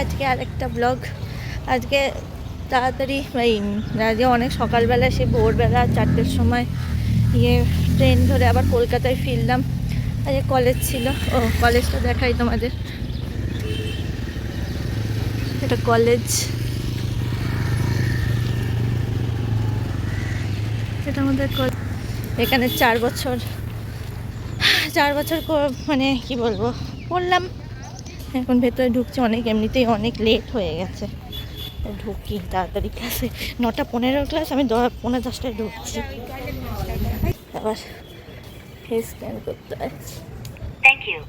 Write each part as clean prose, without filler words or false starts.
আজকে আরেকটা ব্লগ। আজকে তাড়াতাড়ি আজকে অনেক সকালবেলা, সে ভোরবেলা 4টের সময় ট্রেন ধরে আবার কলকাতায় ফিরলাম। আজকে কলেজ ছিল। কলেজটা দেখাই তোমাদের। এটা কলেজ, এটা আমাদের এখানে 4 বছর মানে কি বলবো পড়লাম। এখন ভেতরে ঢুকছি, অনেক এমনিতেই অনেক লেট হয়ে গেছে। ঢুকি তাড়াতাড়ি, ক্লাসে 9:15 ক্লাস, আমি 9:10টায় ঢুকছি। আবার ফেস স্ক্যান করতে হয়। Thank you.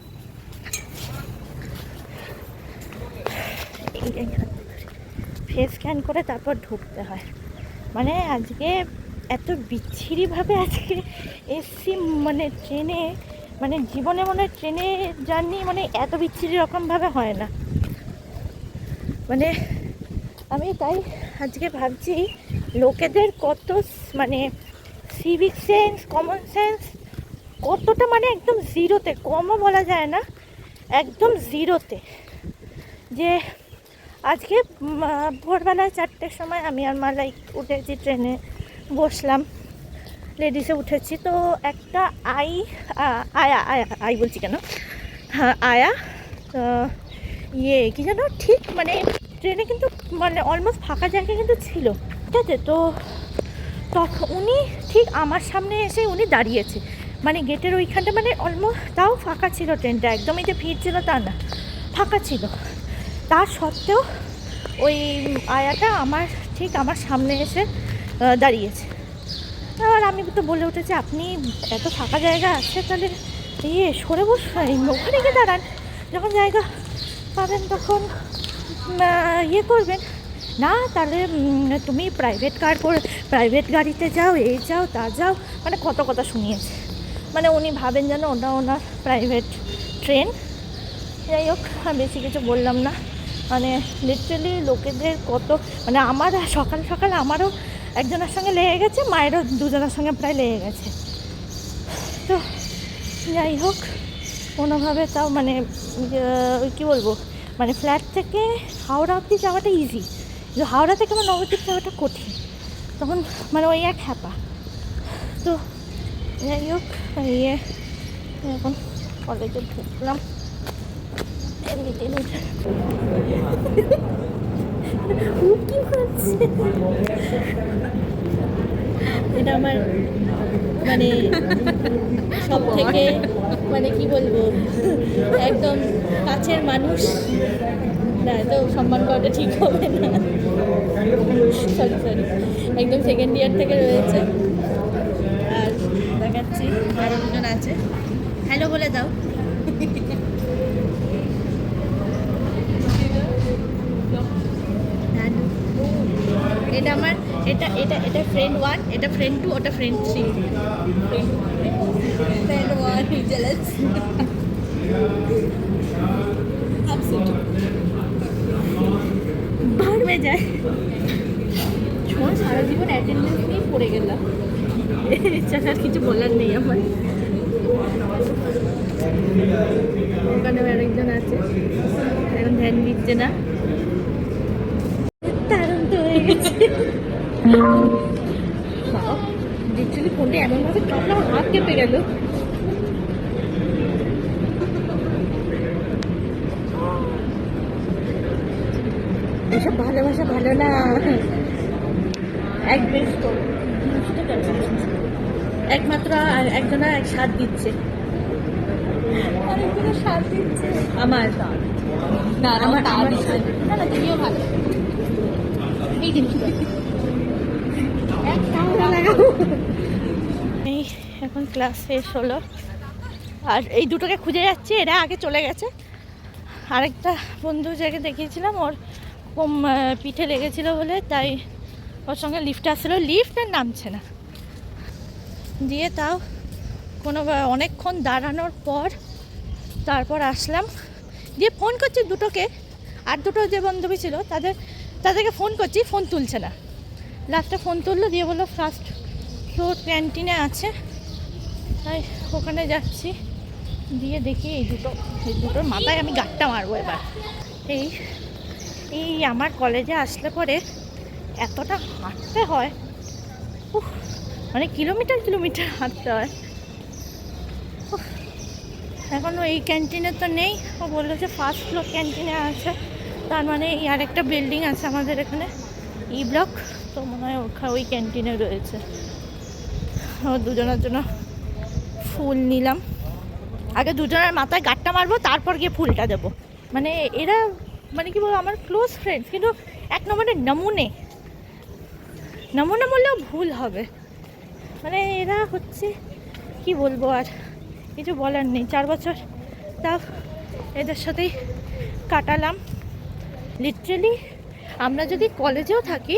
ফেস স্ক্যান করে তারপর ঢুকতে হয়। মানে আজকে এত বিচ্ছিরিভাবে আজকে এসছি, মানে ট্রেনে, মানে জীবনে মনে ট্রেনে জার্নি মানে এত বিচ্ছিরি রকমভাবে হয় না। মানে আমি তাই আজকে ভাবছি লোকেদের কত মানে সিভিক সেন্স, কমন সেন্স কতটা, মানে একদম জিরোতে, কমও বলা যায় না, একদম জিরোতে। যে আজকে ভোরবেলায় 4টের সময় আমি আর মালাই উঠেছি, ট্রেনে বসলাম, লেডিসে উঠেছি। তো একটা আয়া বলছি কেন, হ্যাঁ আয়া, কি যেন ঠিক, মানে ট্রেনে কিন্তু মানে অলমোস্ট ফাঁকা জায়গা কিন্তু ছিল, ঠিক আছে। তো তখন উনি ঠিক আমার সামনে এসে উনি দাঁড়িয়েছে, মানে গেটের ওইখানটা, মানে অলমোস্ট তাও ফাঁকা ছিল ট্রেনটা, একদমই যে ভিড় ছিল তা না, ফাঁকা ছিল। তা সত্ত্বেও ওই আয়াটা ঠিক আমার সামনে এসে দাঁড়িয়েছে। এবার আমি তো বলে উঠেছি, আপনি এত ফাঁকা জায়গা আছে তাহলে সরে বসুন, ওখানে গিয়ে দাঁড়ান, যখন জায়গা পাবেন তখন করবেন না, তাহলে তুমি প্রাইভেট গাড়িতে যাও, যাও তা যাও, মানে কত কথা শুনিয়েছে। মানে উনি ভাবেন যেন ওটা ওনার প্রাইভেট ট্রেন। যাই হোক, বেশি কিছু বললাম না। মানে লিটারালি লোকেদের কত, মানে আমার সকাল সকাল আমারও একজনের সঙ্গে লেগে গেছে, মায়েরও দুজনের সঙ্গে প্রায় লেগে গেছে। তো যাই হোক, কোনোভাবে তাও মানে কী বলবো, মানে ফ্ল্যাট থেকে হাওড়া অবধি যাওয়াটা ইজি, কিন্তু হাওড়া থেকে আমার নবদ্বীপ যাওয়াটা কঠিন, তখন মানে ওই এক হ্যাপা। তো যাই হোক, এখন কলেজে ঢুকলাম। এটা আমার মানে সব থেকে, মানে কি বলবো, একদম কাছের মানুষ। না, তো সম্মান করাটা ঠিক হবে না, সরি একদম সেকেন্ড ইয়ার থেকে রয়েছে। আর দেখাচ্ছি আরও দুজন আছে, হ্যালো বলে দাও। এটা আমার, এটা ফ্রেন্ড 1, এটা ফ্রেন্ড 2, ওটা ফ্রেন্ড 3। ফ্রেন্ড 1 জেলাস, ভাড়বে যায়। সারা জীবন অ্যাটেন্ডেন্স নিয়ে পড়ে গেলাম, আর কিছু বলার নেই আমার। ওখানে আরেকজন আছে, এখন ধ্যান দিচ্ছে না, তারন্ত হয়ে গেছে। লিটারালি ফোনটা এমনভাবে কাটলাম, আমার হাত কেঁপে গেল। এসব ভালোবাসা ভালো না, একমাত্র একজনা সাথ দিচ্ছে, সাথ দিচ্ছে আমার না, আমার তুমিও ভালো। এই জিনিসটা এই এখন ক্লাস শেষ হলো, আর এই দুটোকে খুঁজে যাচ্ছি, এরা আগে চলে গেছে। আরেকটা বন্ধু যাকে দেখিয়েছিলাম, ওর পিঠে লেগেছিল বলে, তাই ওর সঙ্গে লিফট আসছিলো, লিফট আর নামছে না, দিয়ে তাও অনেকক্ষণ দাঁড়ানোর পর তারপর আসলাম। দিয়ে ফোন করছি দুটোকে, আর দুটো যে বান্ধবী ছিল তাদেরকে ফোন করছি, ফোন তুলছে না। লাস্টে ফোন তুললো, দিয়ে বললো ফার্স্ট ফ্লোর ক্যান্টিনে আছে, তাই ওখানে যাচ্ছি। দিয়ে দেখি এই দুটোর মাথায় আমি গাঁটটা মারবো এবার। এই আমার কলেজে আসলে পরে এতটা হাঁটতে হয়, উফ, মানে কিলোমিটার কিলোমিটার হাঁটতে হয়। উফ, এখনও এই ক্যান্টিনে তো নেই, ও বললো যে ফার্স্ট ফ্লোর ক্যান্টিনে আছে, তার মানে এই আরেকটা বিল্ডিং আছে আমাদের এখানে ই ব্লক, তো মনে হয় ওই ক্যান্টিনে রয়েছে। ও দুজনের জন্য ফুল নিলাম, আগে দুজনের মাথায় গাঁটটা মারবো, তারপর গিয়ে ফুলটা দেবো। মানে এরা মানে কি বলবো, আমার ক্লোজ ফ্রেন্ডস, কিন্তু এক নম্বরে নমুনে বললেও ভুল হবে। মানে এরা হচ্ছে কি বলবো, আর কিছু বলার নেই। 4 বছর তাও এদের সাথেই কাটালাম। লিটারেলি আমরা যদি কলেজেও থাকি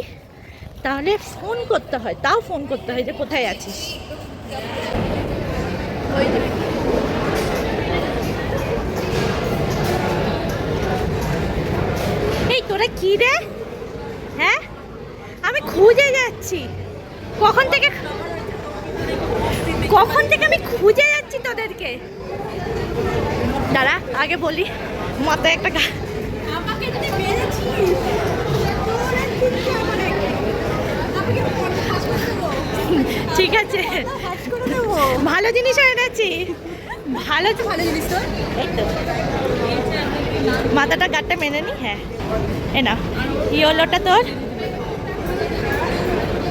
তাহলে ফোন করতে হয়, তাও ফোন করতে হয় যে কোথায় আছিস। এই তোরা কি রে? হ্যাঁ, আমি খুঁজে যাচ্ছি কখন থেকে আমি খুঁজে যাচ্ছি তোদেরকে। দাঁড়া আগে বলি, মাথায় একটা ঠিক আছে, ভালো জিনিস এনেছি, ভালো জিনিস তো। এই তো মাথাটা গাঁটটা মেনে নি। হ্যাঁ এ না, ইয়োলোটা তোর,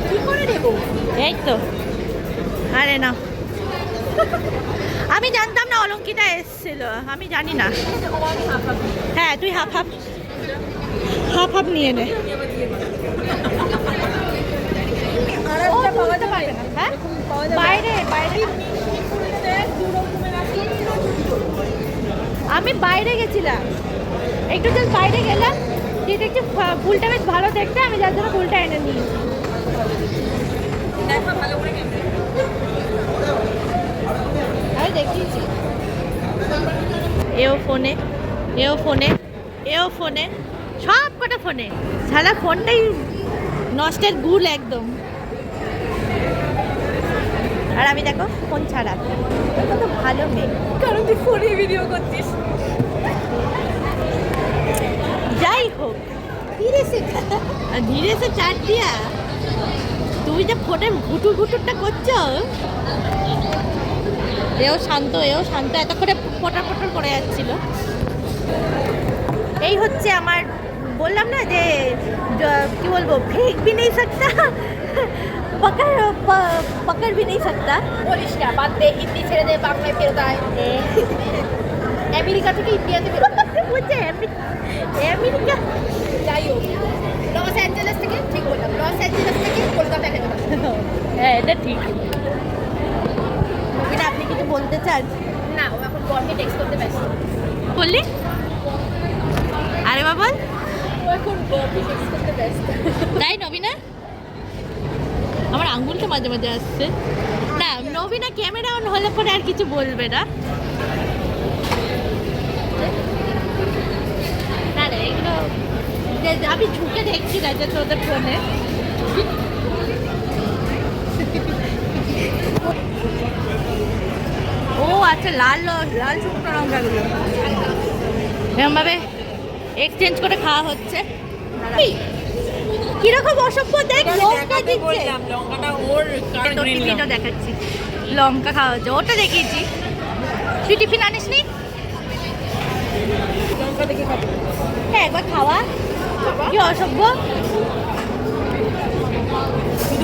কি করে দেবো? এই তো, আরে না, আমি জানতাম না অলঙ্কিতা এসেছিল, আমি জানি না। হ্যাঁ তুই হাফ হাফ নিয়ে নে। হ্যাঁ বাইরে আমি বাইরে গেছিলাম, একটু জাস্ট বাইরে গেলাম, দিয়ে দেখছি ফুলটা বেশ ভালো দেখতে, আমি যার জন্য ফুলটা এনে নিয়েছি। আমি দেখিয়েছি, এও ফোনে সব কটা ফোনে, সারা ফোনটাই নষ্টের গুল একদম। আর আমি দেখো ফোন ছাড়া, কত ভালো মেয়ে, কারণ তুই ফোনে ভিডিও করছিস। যাই হোক, ধীরে সে চার দিয়া, তুমি যে ফোনে ঘুটুরটা করছো। এও শান্ত এতক্ষণে পটর করে যাচ্ছিল। এই হচ্ছে আমার, বললাম না যে কি বলবো, ফেক भी नहीं सकता, पकड़ भी नहीं सकता। বলিস না, বাদ দে, হিন্দি ছেড়ে দে, বাংলায় ফেরত আয়। আমেরিকা থেকে ইন্ডিয়াতে বলছে আমেরিকা, যাই হোক লস অ্যাঞ্জেলেস থেকে, ঠিক বললাম, লস অ্যাঞ্জেলেস থেকে কলকাতা গেল। হ্যাঁ এটা ঠিক। আপনি কিছু বলতে চান? না, ও এখন বরকে টেক্সট করতে ব্যস্ত। বললি? আরে বাবা, ও এখন বরকে টেক্সট করতে ব্যস্ত। তাই নবীনা? আমার আঙ্গুলটা মাঝে মাঝে আসছে। না নবীনা ক্যামেরা অন হলে পরে আর কিছু বলবে না। না এগুলো আমি ঝুঁকে দেখছি না যে তোদের ফোনে। ও আচ্ছা, লাল শুকনো লঙ্কাগুলো এরকমভাবে এক্সচেঞ্জ করে খাওয়া হচ্ছে। কিরকম অসভ্য, দেখ লঙ্কা দিচ্ছে, টিফিনও দেখাচ্ছি, লঙ্কা খাওয়া হচ্ছে, ওটা দেখিয়েছি। তুই টিফিন আনিস নি? হ্যাঁ একবার খাওয়া, কি অসভ্য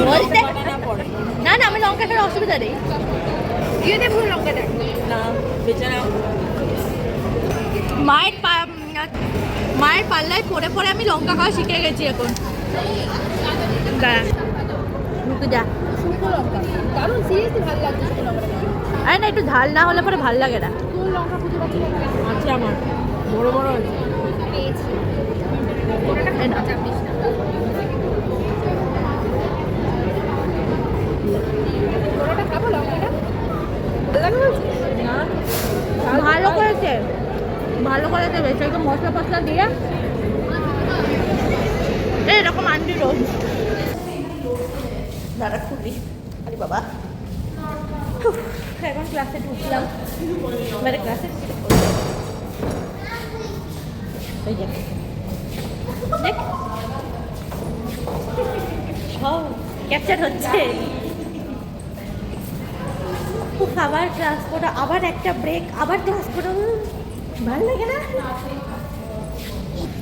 বলতে। না আমি লঙ্কা খাওয়ার অসুবিধা নেই, দিয়ে দে পুরো লঙ্কাটা। না বেচারা মায়ের পাল্লায় পরে আমি লঙ্কা খাওয়া শিখে গেছি এখন। যা শুকনো লঙ্কা, কারণ সিরিয়াসলি ভালো লাগছে শুকনো লঙ্কাটা। আরে না, একটু ঝাল না হলে পরে ভালো লাগে না। কোন লঙ্কা খুঁজে পাচ্ছি আছে আমার, বড় আছে, পেয়েছি। খাবো লঙ্কাটা, ভালো করেছে বেশ, একদম মশলা দিয়ে এরকম আনবি রোজ। দাঁড়া খুলি, আরে বাবা এখন ক্লাসে ঢুকলাম, এবারে ক্লাসে দেখ সব ক্যাপচার হচ্ছে। খুব আবার ক্লাস করো, আবার একটা ব্রেক, আবার ক্লাস করো, ভালো লাগে না?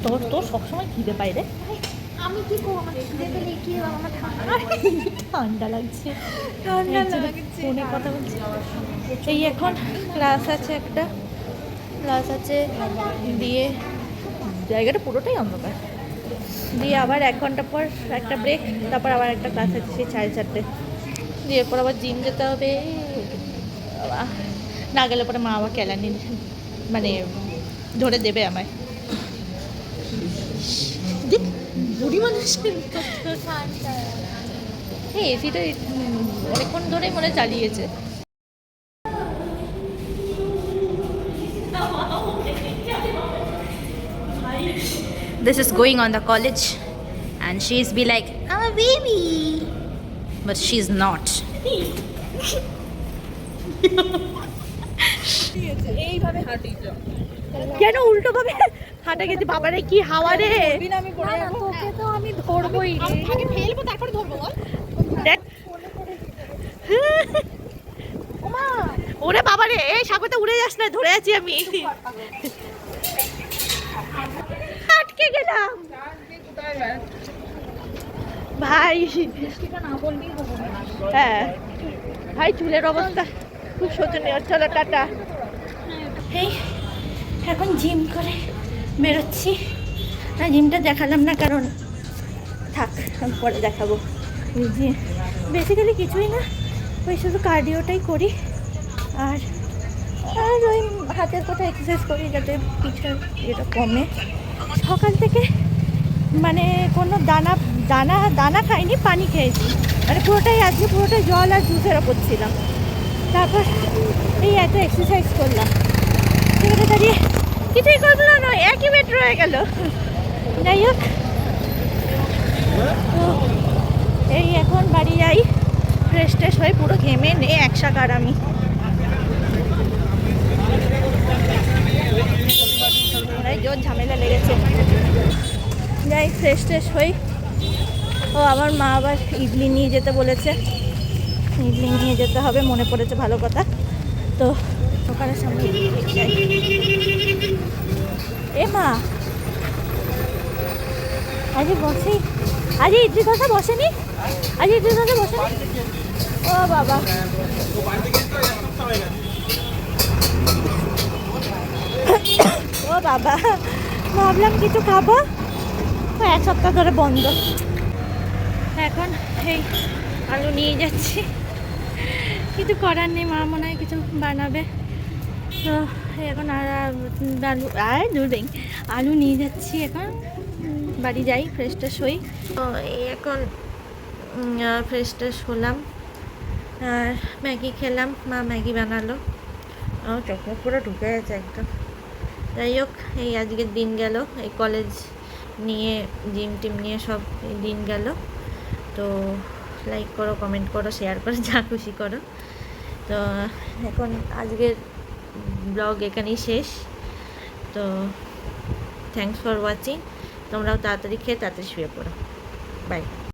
তোর তোর সবসময় খিদে পাই রে। আমি কি করবো, আমার খিদে পেলে কি হবে? আমার ঠান্ডা লাগছে, ঠান্ডা একজন লাগছে। ফোনে কথা বলছি। এই এখন ক্লাস আছে, একটা ক্লাস আছে, দিয়ে জায়গাটা পুরোটাই অন্ধকার, দিয়ে আবার 1 ঘন্টা পর একটা ব্রেক, তারপর আবার একটা ক্লাস আছে সেই 4:30, দিয়ে এরপর আবার জিম যেতে হবে। বাবা, না গেলে পরে মা আবার কেলানি মানে ধরে দেবে আমায়। দেখ বুড়ি মানুষের এই এসিটা অনেকক্ষণ ধরেই মনে হয় চালিয়েছে। This is going on the college and she's be like, I'm a baby. But she's not. এইভাবে হাঁটি যাও। কেন উল্টো ভাবে হাঁটা গেছে? বাবারে কি হাওয়া রে! আমি পড়ে যাবো। তোকে তো আমি ধরবই রে। আগে ফেলবো তারপরে ধরবো বল। দেখ ওরে বাবারে, এই সাগরটা উড়ে যাস না, ধরে আছি আমি, আটকে গেলাম ভাই। হ্যাঁ ভাই, চুলের অবস্থা খুব শোচনীয়। চলো টাটা। এই এখন জিম করে বেরোচ্ছি। না জিমটা দেখালাম না, কারণ থাক আমি পরে দেখাবো। বেসিক্যালি কিছুই না, ওই শুধু কার্ডিওটাই করি, আর আর ওই হাতের কোথাও এক্সারসাইজ করি যাতে পিঠের এটা কমে। সকাল থেকে মানে কোনো দানা দানা দানা খাইনি, পানি খেয়েছি, মানে পুরোটাই আজকে পুরোটাই জল আর জুসের ওপর ছিলাম। তারপর এই এত এক্সারসাইজ করলাম, সেখানে দাঁড়িয়ে কিছুই করলাম নয়, একই মিনিট রয়ে গেল। যাই হোক, তো এই এখন বাড়ি যাই, ফ্রেশ ট্রেশ হয়ে পুরো ঘেমে নে একসাকার আমি। জোর ঝামেলা লেগেছে, যাই ফ্রেশ ট্রেশ হই। ও আমার মা আবার ইডলি নিয়ে যেতে বলেছে, ইডলি নিয়ে যেতে হবে, মনে পড়েছে, ভালো কথা। তো দোকানের সামনে যাই। এ মা, আজ বসে, আজ ইডলি ধোসা বসেনি, আজ ইডলি ধোসা বসেনি। ও বাবা, ও বাবা, ভাবলাম কিছু খাবো, ও 1 সপ্তাহ ধরে বন্ধ। এখন এই আলু নিয়ে যাচ্ছি, কিছু করার নেই, মা মনে হয় কিছু বানাবে। তো এখন আলু নিয়ে যাচ্ছি, এখন বাড়ি যাই, ফ্রেশ ট্রেশ হই। তো এই এখন ফ্রেশ ট্রেশ হলাম, আর ম্যাগি খেলাম, মা ম্যাগি বানালো, চোখ মুখ পুরো ঢুকে গেছে একদম। যাই হোক, এই আজকের দিন গেল, এই কলেজ নিয়ে জিম টিম নিয়ে সব এই দিন গেল। তো লাইক করো, কমেন্ট করো, শেয়ার করো, যা খুশি করো। তো এখন আজকের ব্লগ এখানেই শেষ। তো থ্যাংকস ফর ওয়াচিং। তোমরাও তাড়াতাড়ি খেয়ে তাড়াতাড়ি শুয়ে পড়ো। বাই।